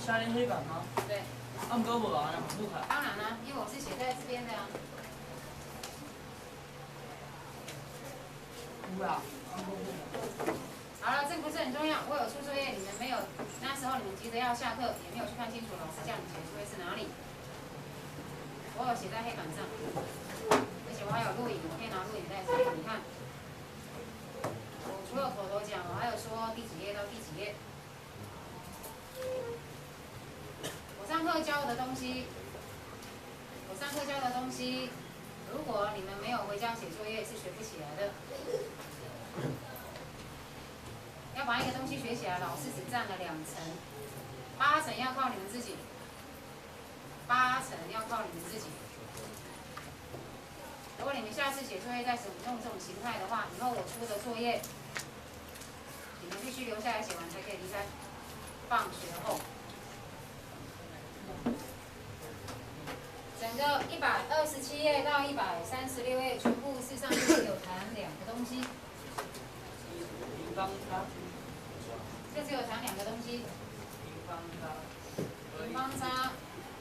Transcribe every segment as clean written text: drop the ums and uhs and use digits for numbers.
下列黑板吗？对。按胳膊啊，不卡。当然啦，因为我是写在这边的啊。不啊。好了，这不是很重要。我有出作业，你们没有，那时候你们急着要下课，也没有去看清楚老师叫你写的作业是哪里。我有写在黑板上，而且我还有录影，我可以拿录影带给你看。我除了口头讲，我还有说第几页到第几页。我上课教的东西，如果你们没有回家写作业，是学不起来的。要把一个东西学起来，老师只占了2成，8成要靠你们自己，8成要靠你们自己。如果你们下次写作业再使用这种形态的话，以后我出的作业，你们必须留下来写完才可以离开。放学后，整个127页到136页，全部事实上就是有谈2个东西。平方差。这只有谈2个东西。平方差。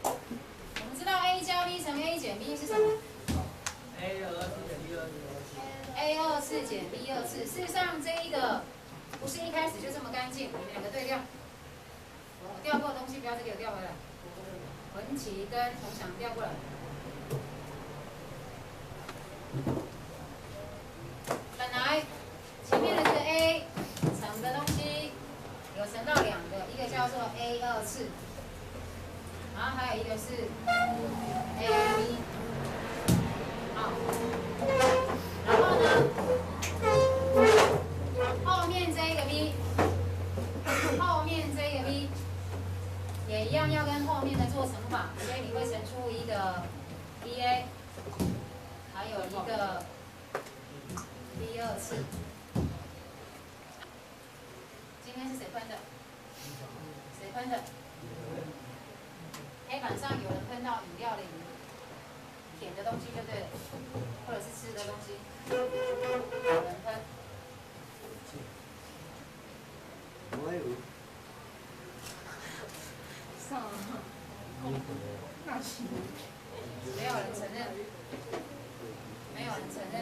我们知道 a 加 b 乘 a 减 b 是什么 ？A24 减 B24。事实上，这一个不是一开始就这么干净，你们2个对调。我调过的东西不要再给我调回来。横起跟同墙调过来。本来前面的是 a 乘的东西。有乘到2个，一个叫做 A24， 然后还有一个是 AB， 好，然后呢，后面这个 B， 也一样要跟后面的做乘法，所以你会乘出一个 BA， 还有一个 B24。今天是谁喷的？谁喷的？黑板上有人喷到饮料的饮，甜的东西就对了，或者是吃的东西，有人喷。我有。上了。那行。没有人承认。没有人承认。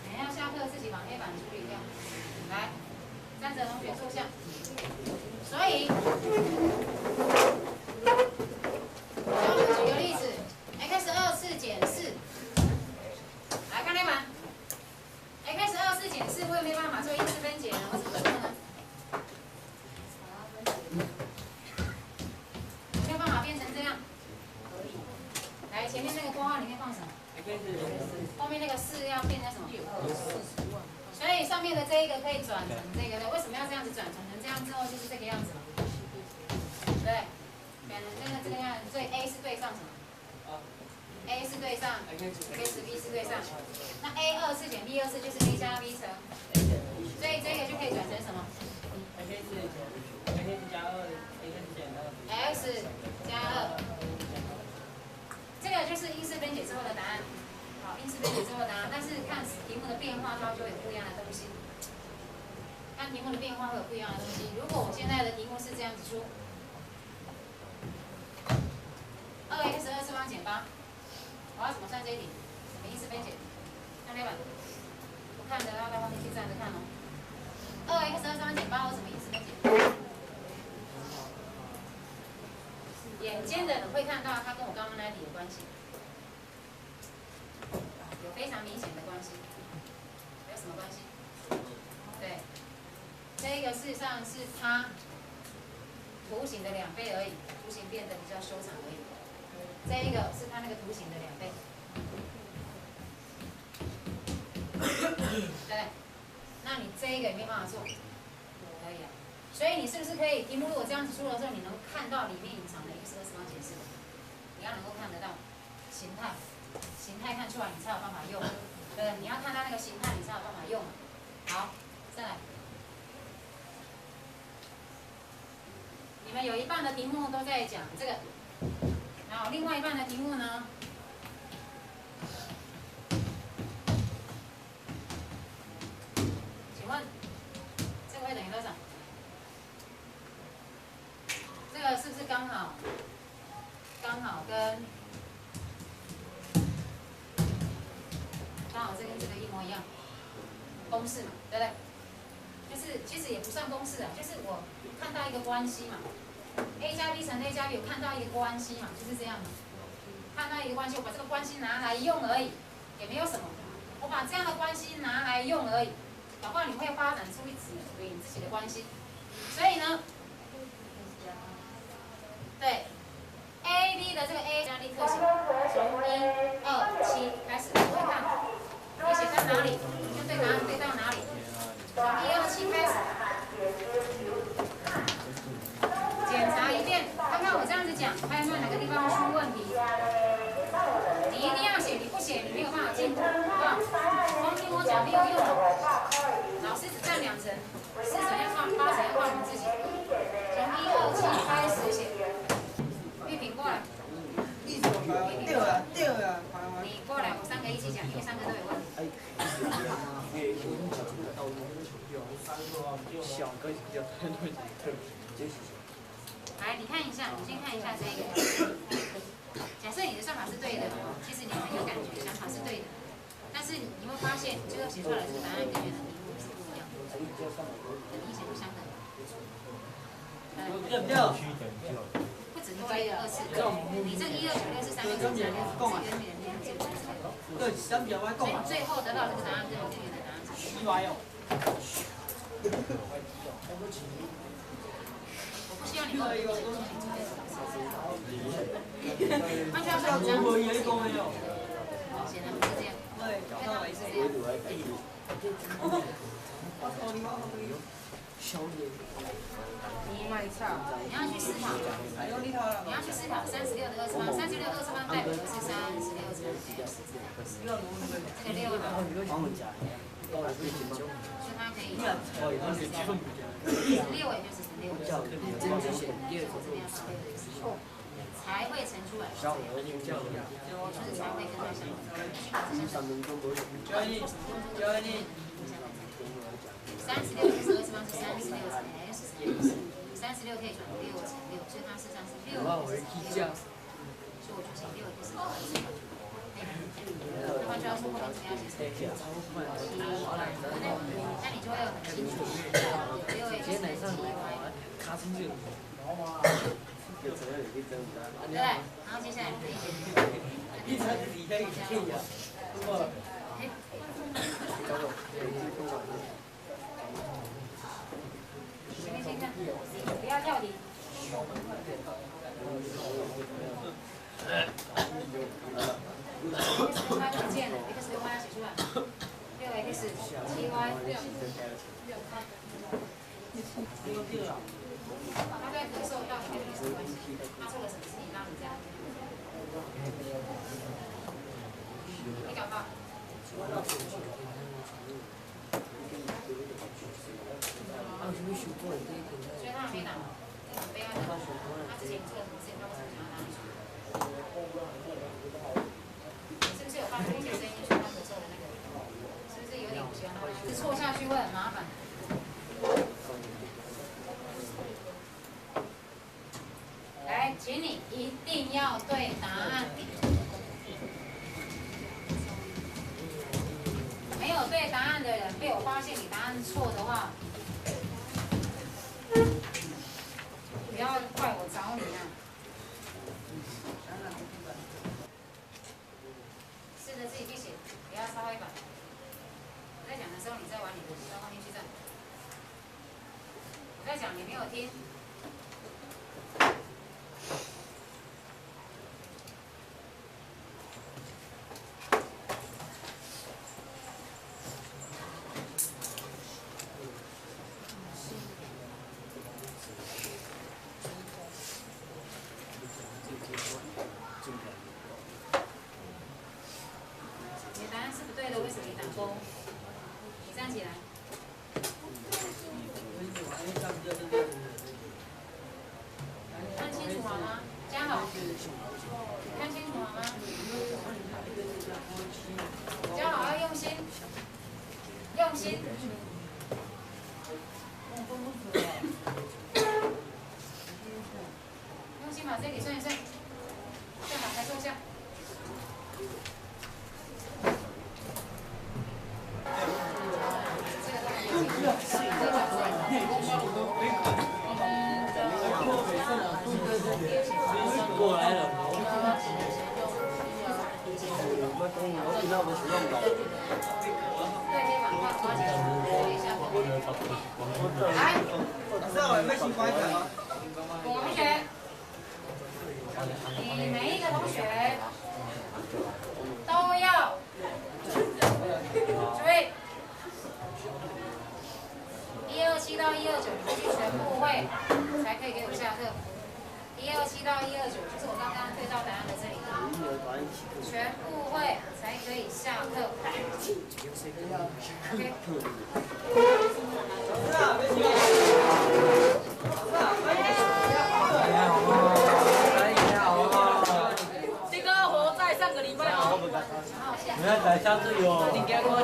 等一下下课自己把黑板处理掉。来，站着同学坐下。所以，教你举个例子 ，x24减4，来看黑板 ，x24减4，我有没有办法做因式分解呢？我怎么做呢？有没有办法变成这样？可以。来，前面那个括号里面放什么？后面那个4要变成什么？所以上面的这一个可以转成这个的，为什么要这样子转？转成这样之后就是这个样子嘛，对，变成这个样子，所以 A 是对上什么 ？A 是对上 ，B 是对上，那 A24减 B24就是 A 加 B 乘，所以这个就可以转成什么 ？x 加2 ？x 加2，这个就是因式分解之后的答案。好，因式分解之后的答案，但是看题目的变化，它就会有不一样的东西。看题目的变化会有不一样的东西。如果我现在的题目是这样子出，2x2次方减8，我要怎么算这一题？怎么因式分解？看黑板，不看的要到后面去站着看哦。2x2次方减8，我怎么因式分解？眼尖的人会看到它跟我刚刚那题有关系。有非常明显的关系，有什么关系？对，这个事实上是它图形的2倍而已，图形变得比较修长而已。这一个是它那个图形的2倍，对，那你这一个也没办法做，可以啊。所以你是不是可以题目如果这样子出的时候，你能看到里面隐藏的因式二次方解释？你要能够看得到形态。形态看出来，你才有办法用。对，你要看到那个形态，你才有办法用。好，再来。你们有一半的题目都在讲这个，然后另外一半的题目呢，请问这个会等于多少？刚好跟这跟这个一模一样，公式嘛，对不对？就是其实也不算公式啊，就是我看到一个关系嘛 ，a 加 b 乘 a 加 b， 我看到一个关系嘛，就是这样嘛。看到一个关系，我把这个关系拿来用而已，也没有什么。我把这样的关系拿来用而已，搞不好你会发展出一组属于你自己的关系。所以呢，对 ，A、B 的这个 A 加立刻写，从1、2、7开始，我会看，你写在哪里，就对答案对到哪里。从1、2、7开始，检查一遍，看看我这样子讲，还有没有哪个地方出问题。你一定要写，你不写你没有办法进步，好不好？光听我讲没有用的，老师只占2层，4层要靠8层要靠你们自己。从1、2、7开始写，玉萍过来。对啊，你过来，我3个一起讲，因为3个都有问题。来，你看一下，你先看一下这个。假设你的算法是对的，其实你很有感觉，想法是对的，但是你会发现，最后写出来的这个答案跟原来的题目是不一样的，跟以前不相等。不止你这个2次，你这1、2、9、6是3个3次，跟别人这样记不是？对，相比较外所以最后得到这个答案跟你这边的答案是一样的。我不希望你跟我一起做你做的事。完全是这样。显然不是这样。对，看到没是这样。你要去思考，你要去思考36的20方，36的20方代表的是36乘以10，这个6啊，所以它可以16也就是16，才会乘出来，就是才会跟它相同。36就是20方是36乘 S，36可以转6乘6，所以它事实上是6，所以我就写6就是6。那么就要说后面怎么样写成7，那你就会很清楚，6也就是7Y。对不对？然后接下来可以写。前面先看，不要跳题。X 不见了 ，X 跟 Y 要写出来。6X 7Y 他在咳嗽到底跟你什么关系？他做了什么事情让你这样？没搞到。所以他还没拿，这很悲哀的。他之前做了什么事情，他为什么想要拿你出？你是不是有发出一些声音，说他咳嗽的那个？是不是有点不喜欢他？错下去会很麻烦。来，请你一定要对答案。没有对答案的人，被我发现你答案错的话，不要怪我找你啊。试着自己去写，不要抄黑板。我在讲的时候，你再往你的到后面去站。我在讲，你没有听。你的答案是不对的，为什么你打勾？你站起来。我们使用的。对，可以把画抓起来，对一下。来，老师，我有没有新观点吗？同学，你每一个同学都要注意，127到129，你必须全部会，才可以给我下课。127到129，就是我刚刚对照答案的这里，全部会才可以下课。OK。这个活在上个礼拜哦。你看，下次有。你给我